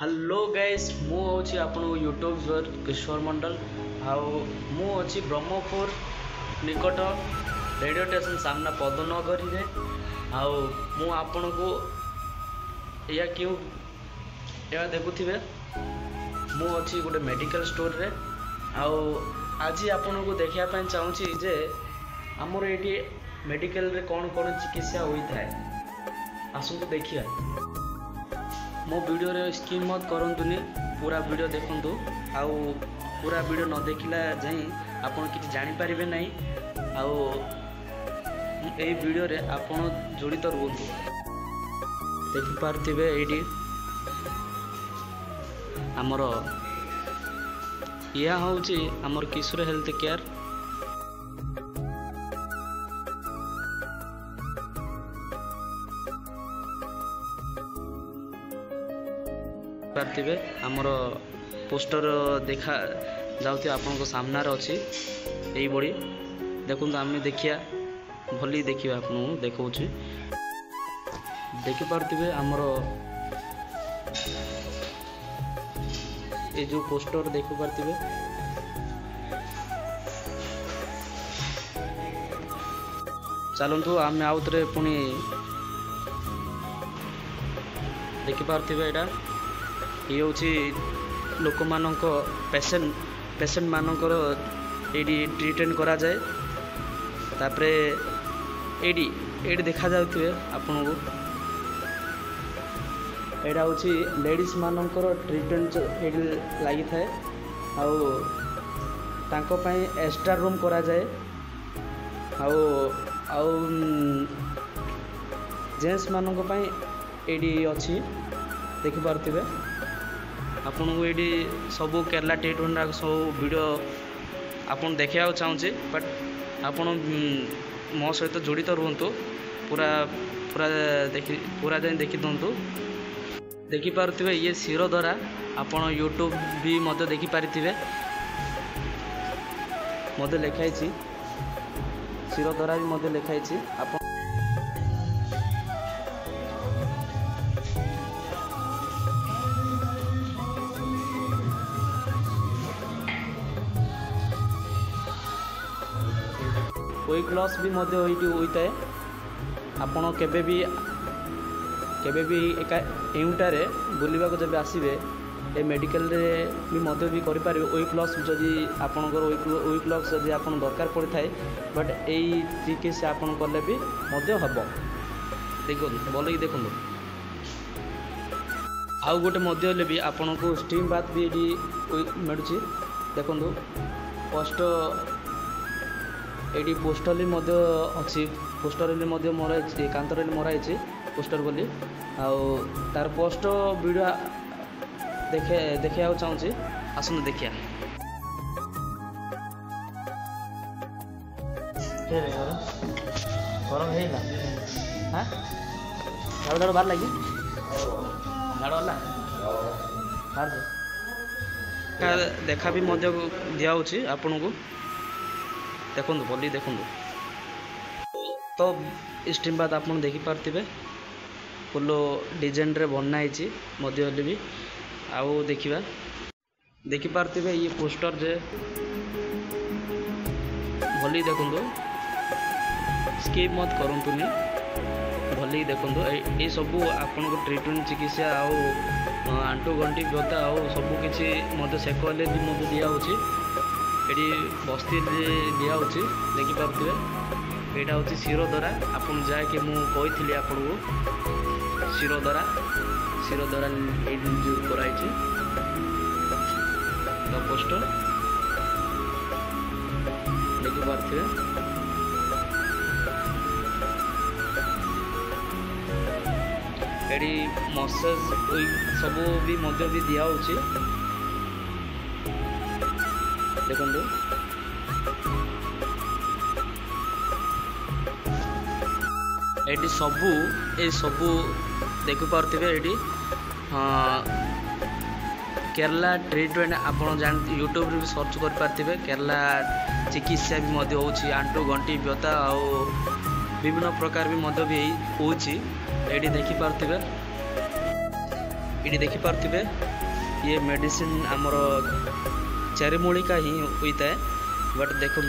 hello guys मु होची आपन यूट्यूब व्यूअर किशोर मंडल आउ मु होची ब्रह्मपुर निकट रेडियो स्टेशन सामना पदनगरी रे आउ मु आपन को या क्यों या देखुथिबे मु होची गोटे मेडिकल स्टोर रे आउ आज आपन को देखिया पय चाहूची जे हमर एटी मेडिकल रे कोन कोन चिकित्सा होई थाए आसु देखिया मो वीडियो रे स्किप मत करंतुनी पूरा वीडियो देखंतु आउ पूरा वीडियो न देखिला जाई आपन किछ जानि परिबे नै आउ एई वीडियो रे आपन जोड़ित रहंतु देखि पारथिबे एडी हमर या होउची हमर किशोर हेल्थ केयर पार्थिबे हमर पोस्टर देखा जाउती आपन को सामना रे अछि एई बडी देखुन आमे देखिया भली देखिबा आपन देखौछि देखि पार्थिबे हमर ए जो पोस्टर देखि पार्थिबे चलंतु आमे आउतरे पुनी देखि पार्थिबे एटा ये हूँ लोक मान पेसेंट मानकर ये ट्रीटमेंट करा जाए तापरे एडी देखा जाउथिबे आपन को एडा हूँ लेडीज मानकर ट्रीटमेंट एडी लागि थाए आउ तांको पई एक्स्ट्रा रूम करा जाए आउ आउ जेंट्स मानक पई एडी अछि देखि पारथिबे आपन को ये सब केरला ट्रीटमेंट सब वीडियो आपन देखा चाहूँचे बट आपन मो सहित जोड़ित रुहतु पूरा पूरा जाए देखी दिंतु देखि पारुथिबे ये शिरो द्वारा आपन यूट्यूब भी मत देखि पारिथिबे मते लिखाई छी शिरो द्वारा भी मते लिखाई छी आपन वेट लॉस भी मध्य होता है आपन केबे भी एउटारे बुलवा को जब आसबे ए मेडिकल रे भी मध्य भी करि पारे वेट लॉस जदि आपनकर वेट लॉस जदि आपन दरकार पड़ता है बट एई चिकित्सा आपन करले भी मध्य हबो देखो बोले देखो आउ गोटे मध्य ले भी आपन को स्टीम बाथ भी मिलुची देखो फर्स्ट एडी पोस्टर मध्य अच्छी पोस्टर मराई कांतर मराई पोस्टर बोली आउ तार पोस्ट वीडियो देखा चाहूँगी आसन देखिया गरम है हाँ झाड़ बाहर लगी झाड़ वाला बाहर देखा भी मध्य दिया आपन को देखो बोली देखो तो स्टीम बात आप देखी पार्थिबे फुल डिजाइन रे बनाई मध्य भी आउ देखिबा देखी पार्थिबे ये पोस्टर जे भली देखो स्किप मत करंतुनी भली देखो ये सब आपन को ट्रीटमेंट चिकित्सा आउ आंटू गंटी व्यथा आउ सब किसी मत सेकले भी मत दिया होची एडी बस्ती दिया होची देखि पाबथिबे एटा होची शिरो द्वारा आपन जाय के मु कहिथिली आपन को शिरो द्वारा यूज कराई छी द पोस्टर देखि पाबथिबे एडी मसाज सब भी मध्य भी दिया होची देखो एटी सबू देखि पारथिबे एटी केरला ट्रीटमेंट आपन जान यूट्यूब रे भी सर्च कर पारथिबे केरला चिकित्सा भी मध्य होची आंटू गंटी व्यथा आउ विभिन्न प्रकार भी मध्य भी होची एटी देखि पारथिबे ये देखिपे ये मेडिसिन आमर चेरीमूलिका ही होता है बट देखु